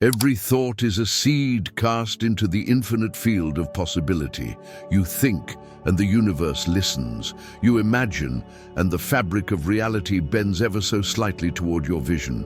Every thought is a seed cast into the infinite field of possibility. You think, and the universe listens. You imagine, and the fabric of reality bends ever so slightly toward your vision.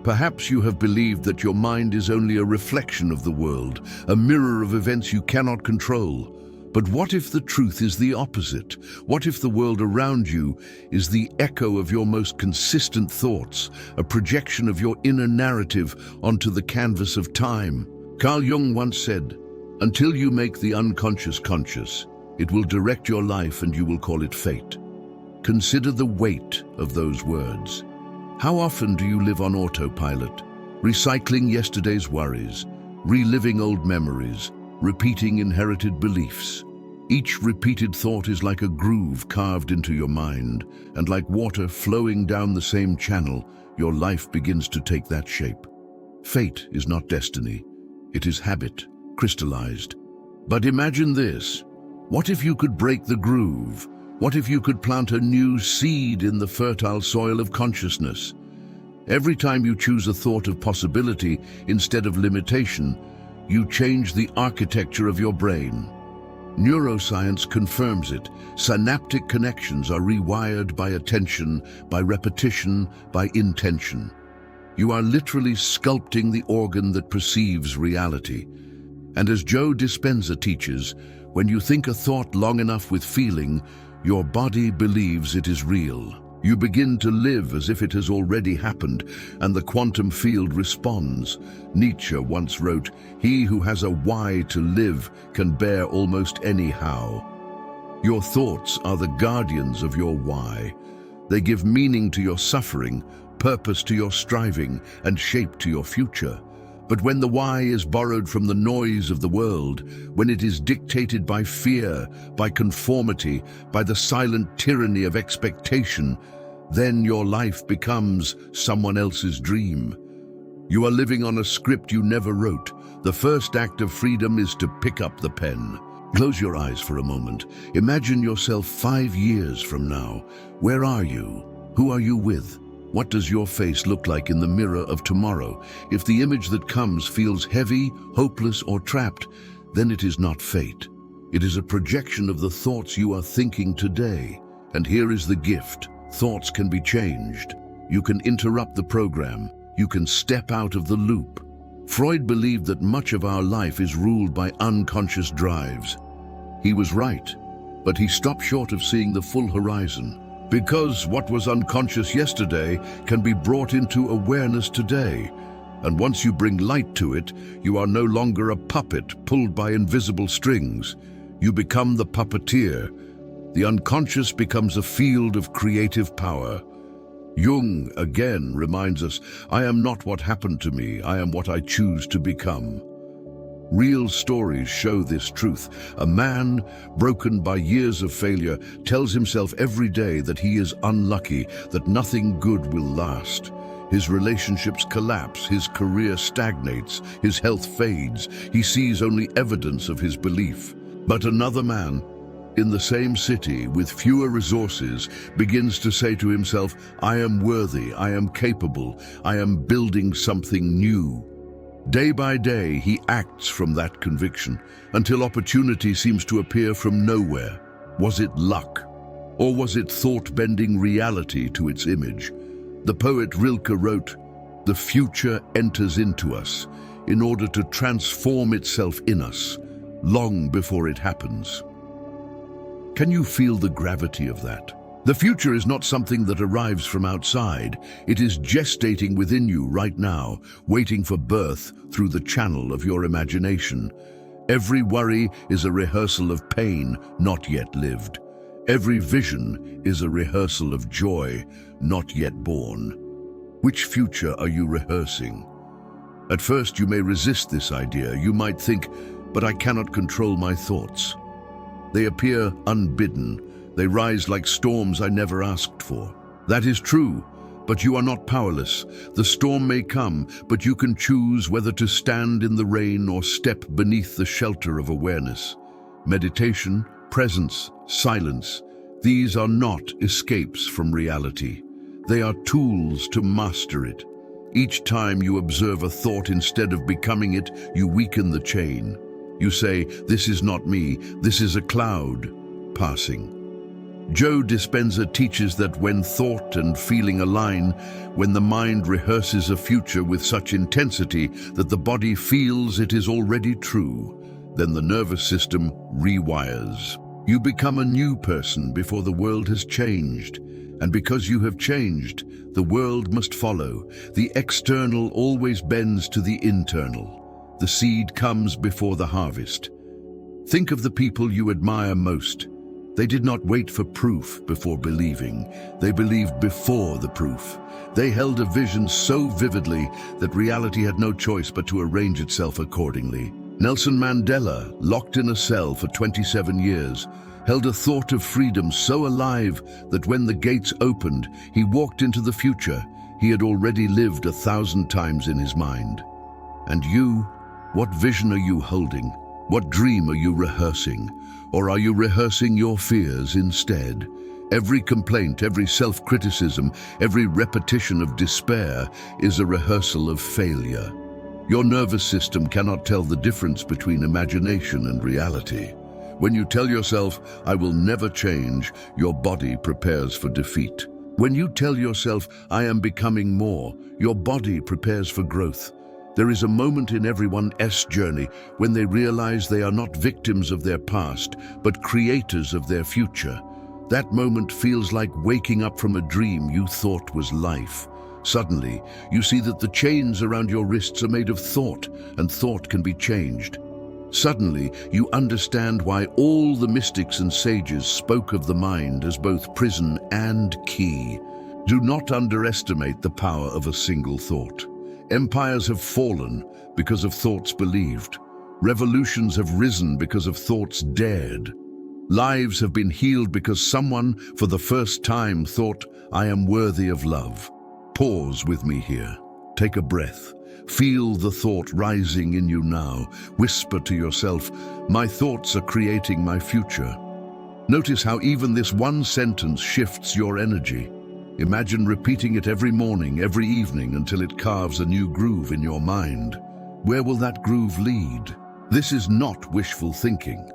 Perhaps you have believed that your mind is only a reflection of the world, a mirror of events you cannot control. But what if the truth is the opposite? What if the world around you is the echo of your most consistent thoughts, a projection of your inner narrative onto the canvas of time? Carl Jung once said, "Until you make the unconscious conscious, it will direct your life and you will call it fate." Consider the weight of those words. How often do you live on autopilot, recycling yesterday's worries, reliving old memories, repeating inherited beliefs? Each repeated thought is like a groove carved into your mind, and like water flowing down the same channel, your life begins to take that shape. Fate is not destiny, it is habit, crystallized. But imagine this. What if you could break the groove? What if you could plant a new seed in the fertile soil of consciousness? Every time you choose a thought of possibility instead of limitation, you change the architecture of your brain. Neuroscience confirms it. Synaptic connections are rewired by attention, by repetition, by intention. You are literally sculpting the organ that perceives reality. And as Dispenza teaches, when you think a thought long enough with feeling, your body believes it is real. You begin to live as if it has already happened, and the quantum field responds. Nietzsche once wrote, "He who has a why to live can bear almost any how." Your thoughts are the guardians of your why. They give meaning to your suffering, purpose to your striving, and shape to your future. But when the why is borrowed from the noise of the world, when it is dictated by fear, by conformity, by the silent tyranny of expectation, then your life becomes someone else's dream. You are living on a script you never wrote. The first act of freedom is to pick up the pen. Close your eyes for a moment. Imagine yourself 5 years from now. Where are you? Who are you with? What does your face look like in the mirror of tomorrow? If the image that comes feels heavy, hopeless, or trapped, then it is not fate. It is a projection of the thoughts you are thinking today. And here is the gift. Thoughts can be changed. You can interrupt the program. You can step out of the loop. Freud believed that much of our life is ruled by unconscious drives. He was right, but he stopped short of seeing the full horizon. Because what was unconscious yesterday can be brought into awareness today. And once you bring light to it, you are no longer a puppet pulled by invisible strings. You become the puppeteer. The unconscious becomes a field of creative power. Jung again reminds us, "I am not what happened to me, I am what I choose to become." Real stories show this truth. A man, broken by years of failure, tells himself every day that he is unlucky, that nothing good will last. His relationships collapse, his career stagnates, his health fades. He sees only evidence of his belief. But another man, in the same city with fewer resources, begins to say to himself, "I am worthy, I am capable, I am building something new." Day by day, he acts from that conviction, until opportunity seems to appear from nowhere. Was it luck? Or was it thought-bending reality to its image? The poet Rilke wrote, "The future enters into us in order to transform itself in us, long before it happens." Can you feel the gravity of that? The future is not something that arrives from outside. It is gestating within you right now, waiting for birth through the channel of your imagination. Every worry is a rehearsal of pain not yet lived. Every vision is a rehearsal of joy not yet born. Which future are you rehearsing? At first you may resist this idea. You might think, "But I cannot control my thoughts." They appear unbidden. They rise like storms I never asked for. That is true, but you are not powerless. The storm may come, but you can choose whether to stand in the rain or step beneath the shelter of awareness. Meditation, presence, silence, these are not escapes from reality. They are tools to master it. Each time you observe a thought instead of becoming it, you weaken the chain. You say, "This is not me, this is a cloud passing." Joe Dispenza teaches that when thought and feeling align, when the mind rehearses a future with such intensity that the body feels it is already true, then the nervous system rewires. You become a new person before the world has changed. And because you have changed, the world must follow. The external always bends to the internal. The seed comes before the harvest. Think of the people you admire most. They did not wait for proof before believing. They believed before the proof. They held a vision so vividly that reality had no choice but to arrange itself accordingly. Nelson Mandela, locked in a cell for 27 years, held a thought of freedom so alive that when the gates opened, he walked into the future he had already lived 1,000 times in his mind. And you, what vision are you holding? What dream are you rehearsing? Or are you rehearsing your fears instead? Every complaint, every self-criticism, every repetition of despair is a rehearsal of failure. Your nervous system cannot tell the difference between imagination and reality. When you tell yourself, "I will never change," your body prepares for defeat. When you tell yourself, "I am becoming more," your body prepares for growth. There is a moment in everyone's journey when they realize they are not victims of their past, but creators of their future. That moment feels like waking up from a dream you thought was life. Suddenly, you see that the chains around your wrists are made of thought, and thought can be changed. Suddenly, you understand why all the mystics and sages spoke of the mind as both prison and key. Do not underestimate the power of a single thought. Empires have fallen because of thoughts believed. Revolutions have risen because of thoughts dared. Lives have been healed because someone, for the first time, thought, "I am worthy of love." Pause with me here. Take a breath. Feel the thought rising in you now. Whisper to yourself, "My thoughts are creating my future." Notice how even this one sentence shifts your energy. Imagine repeating it every morning, every evening, until it carves a new groove in your mind. Where will that groove lead? This is not wishful thinking.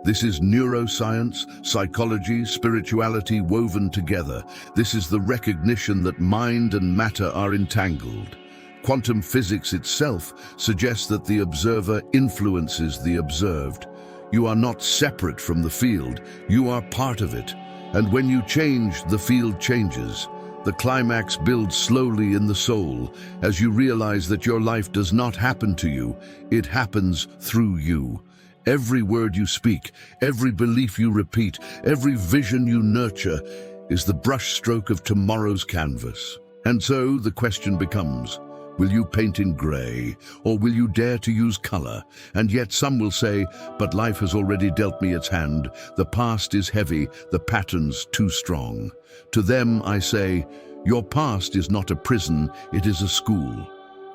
This is neuroscience, psychology, spirituality woven together. This is the recognition that mind and matter are entangled. Quantum physics itself suggests that the observer influences the observed. You are not separate from the field, you are part of it. And when you change, the field changes. The climax builds slowly in the soul as you realize that your life does not happen to you, it happens through you. Every word you speak, every belief you repeat, every vision you nurture is the brushstroke of tomorrow's canvas. And so the question becomes, will you paint in grey, or will you dare to use color? And yet some will say, "But life has already dealt me its hand. The past is heavy, the patterns too strong." To them I say, your past is not a prison, it is a school.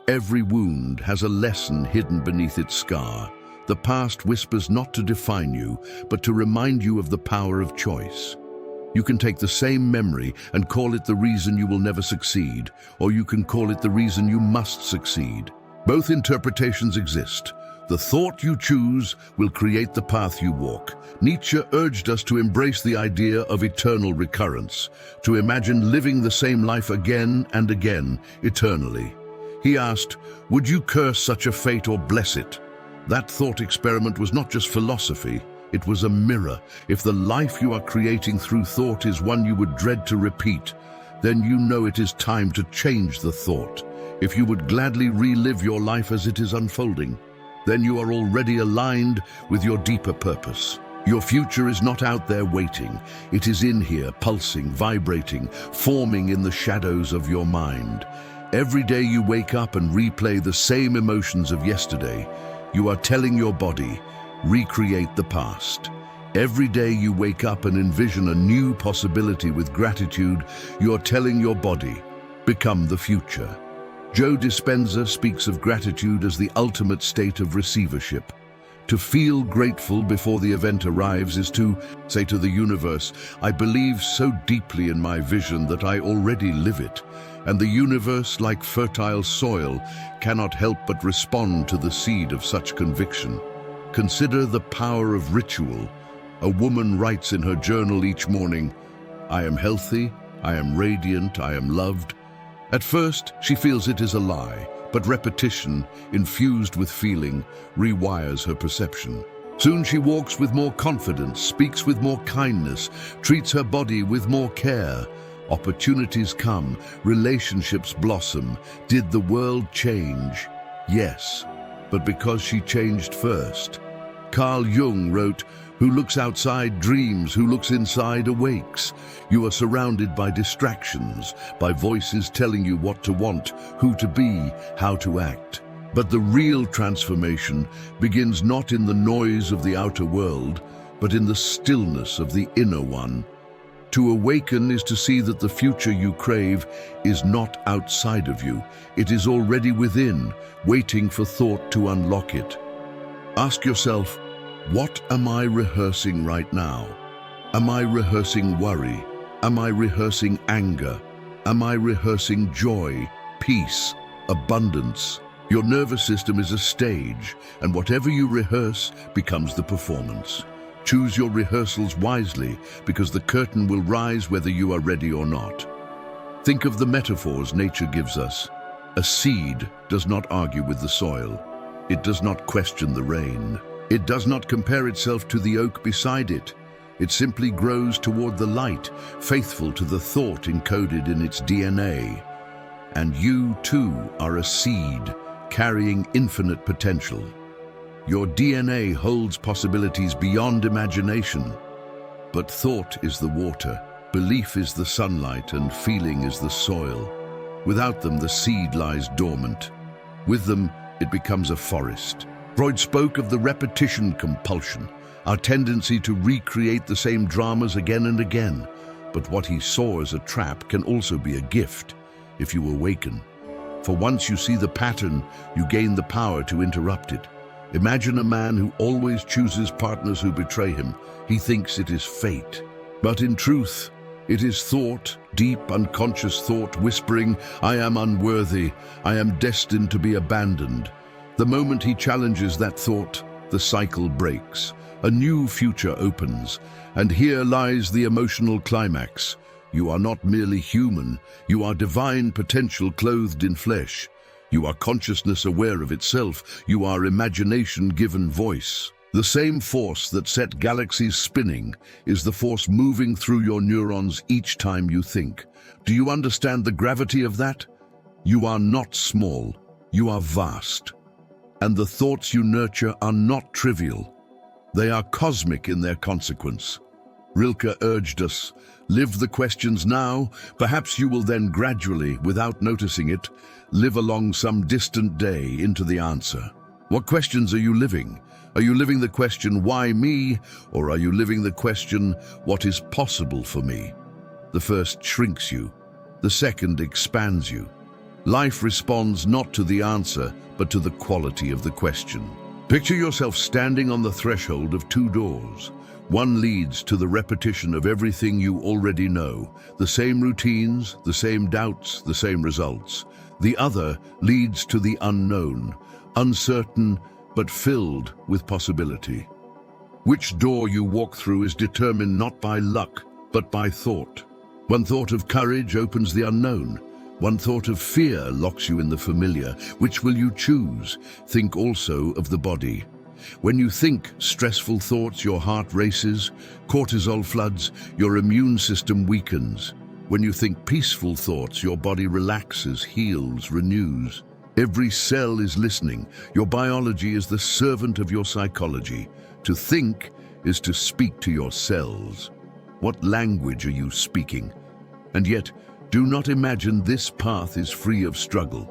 Every wound has a lesson hidden beneath its scar. The past whispers not to define you, but to remind you of the power of choice. You can take the same memory and call it the reason you will never succeed, or you can call it the reason you must succeed. Both interpretations exist. The thought you choose will create the path you walk. Nietzsche urged us to embrace the idea of eternal recurrence, to imagine living the same life again and again, eternally. He asked, "Would you curse such a fate or bless it?" That thought experiment was not just philosophy, it was a mirror. If the life you are creating through thought is one you would dread to repeat, then you know it is time to change the thought. If you would gladly relive your life as it is unfolding, then you are already aligned with your deeper purpose. Your future is not out there waiting. It is in here, pulsing, vibrating, forming in the shadows of your mind. Every day you wake up and replay the same emotions of yesterday, you are telling your body, recreate the past. Every day you wake up and envision a new possibility with gratitude, you're telling your body, become the future. Joe Dispenza speaks of gratitude as the ultimate state of receivership. To feel grateful before the event arrives is to say to the universe, "I believe so deeply in my vision that I already live it. And the universe, like fertile soil, cannot help but respond to the seed of such conviction. Consider the power of ritual. A woman writes in her journal each morning, "I am healthy, I am radiant, I am loved." At first, she feels it is a lie, but repetition, infused with feeling, rewires her perception. Soon she walks with more confidence, speaks with more kindness, treats her body with more care. Opportunities come, relationships blossom. Did the world change? Yes, but because she changed first. Carl Jung wrote, "Who looks outside dreams, who looks inside awakes." You are surrounded by distractions, by voices telling you what to want, who to be, how to act. But the real transformation begins not in the noise of the outer world, but in the stillness of the inner one. To awaken is to see that the future you crave is not outside of you. It is already within, waiting for thought to unlock it. Ask yourself, what am I rehearsing right now? Am I rehearsing worry? Am I rehearsing anger? Am I rehearsing joy, peace, abundance? Your nervous system is a stage, and whatever you rehearse becomes the performance. Choose your rehearsals wisely, because the curtain will rise whether you are ready or not. Think of the metaphors nature gives us. A seed does not argue with the soil. It does not question the rain. It does not compare itself to the oak beside it. It simply grows toward the light, faithful to the thought encoded in its DNA. And you, too, are a seed, carrying infinite potential. Your DNA holds possibilities beyond imagination. But thought is the water, belief is the sunlight, and feeling is the soil. Without them, the seed lies dormant. With them, it becomes a forest. Freud spoke of the repetition compulsion, our tendency to recreate the same dramas again and again. But what he saw as a trap can also be a gift, if you awaken. For once you see the pattern, you gain the power to interrupt it. Imagine a man who always chooses partners who betray him. He thinks it is fate. But in truth, it is thought, deep unconscious thought, whispering, "I am unworthy, I am destined to be abandoned." The moment he challenges that thought, the cycle breaks. A new future opens, and here lies the emotional climax. You are not merely human, you are divine potential clothed in flesh. You are consciousness aware of itself, you are imagination given voice. The same force that set galaxies spinning is the force moving through your neurons each time you think. Do you understand the gravity of that? You are not small, you are vast. And the thoughts you nurture are not trivial. They are cosmic in their consequence. Rilke urged us, live the questions now, perhaps you will then gradually, without noticing it, live along some distant day into the answer. What questions are you living? Are you living the question, why me? Or are you living the question, what is possible for me? The first shrinks you, the second expands you. Life responds not to the answer, but to the quality of the question. Picture yourself standing on the threshold of two doors. One leads to the repetition of everything you already know, the same routines, the same doubts, the same results. The other leads to the unknown, uncertain, but filled with possibility. Which door you walk through is determined not by luck, but by thought. One thought of courage opens the unknown. One thought of fear locks you in the familiar. Which will you choose? Think also of the body. When you think stressful thoughts, your heart races, cortisol floods, your immune system weakens. When you think peaceful thoughts, your body relaxes, heals, renews. Every cell is listening. Your biology is the servant of your psychology. To think is to speak to your cells. What language are you speaking? And yet, do not imagine this path is free of struggle.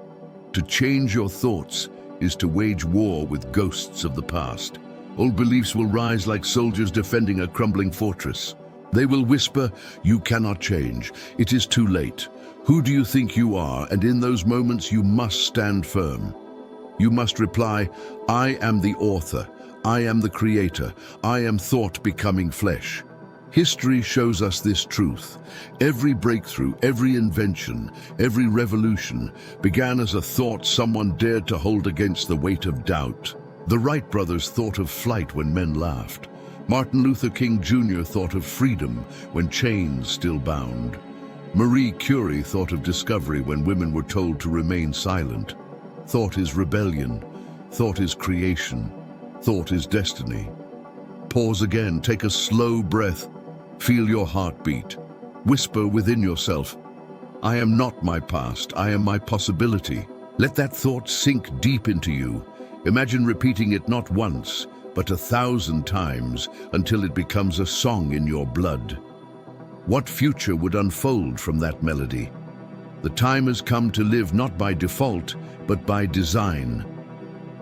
To change your thoughts is to wage war with ghosts of the past. Old beliefs will rise like soldiers defending a crumbling fortress. They will whisper, "You cannot change. It is too late. Who do you think you are?" And in those moments you must stand firm. You must reply, "I am the author. I am the creator. I am thought becoming flesh." History shows us this truth. Every breakthrough, every invention, every revolution began as a thought someone dared to hold against the weight of doubt. The Wright brothers thought of flight when men laughed. Martin Luther King Jr. thought of freedom when chains still bound. Marie Curie thought of discovery when women were told to remain silent. Thought is rebellion. Thought is creation. Thought is destiny. Pause again, take a slow breath. Feel your heartbeat. Whisper within yourself, I am not my past, I am my possibility. Let that thought sink deep into you. Imagine repeating it not once, but 1,000 times until it becomes a song in your blood. What future would unfold from that melody? The time has come to live not by default, but by design.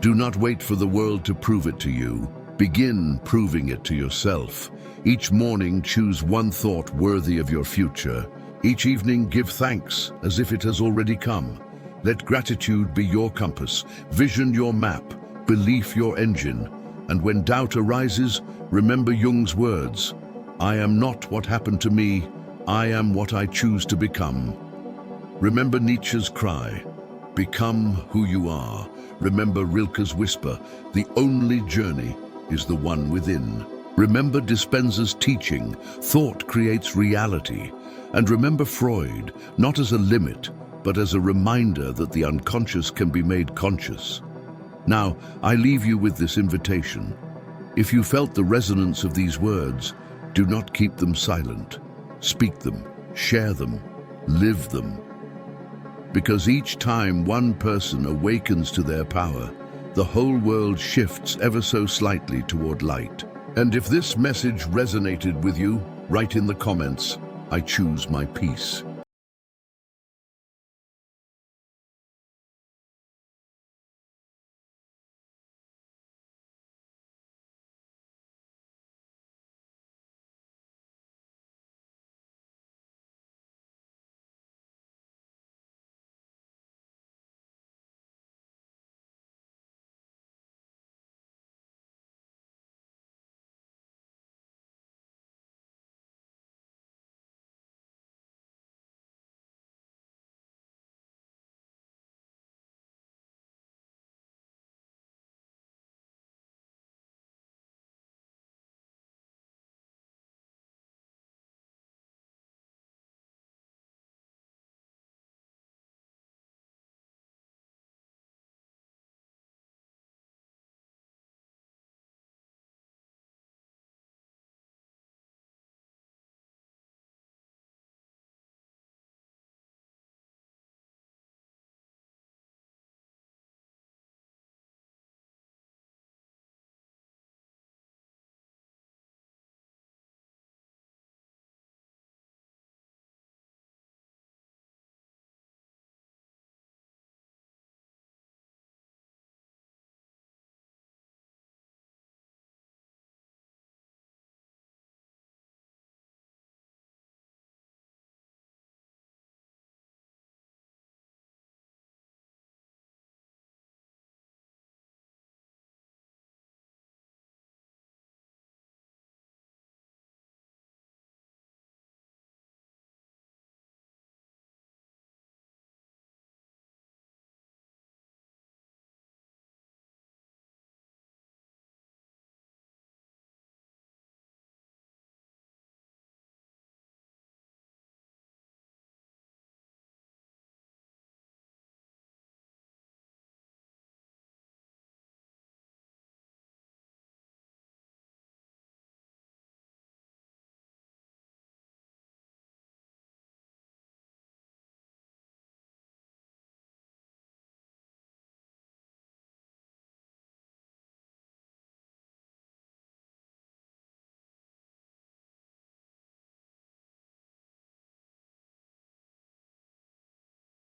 Do not wait for the world to prove it to you. Begin proving it to yourself. Each morning, choose one thought worthy of your future. Each evening, give thanks as if it has already come. Let gratitude be your compass, vision your map, belief your engine. And when doubt arises, remember Jung's words. I am not what happened to me, I am what I choose to become. Remember Nietzsche's cry, become who you are. Remember Rilke's whisper, the only journey is the one within. Remember Dispenza's teaching, thought creates reality. And remember Freud, not as a limit, but as a reminder that the unconscious can be made conscious. Now, I leave you with this invitation. If you felt the resonance of these words, do not keep them silent. Speak them, share them, live them. Because each time one person awakens to their power, the whole world shifts ever so slightly toward light. And if this message resonated with you, write in the comments, I choose my peace.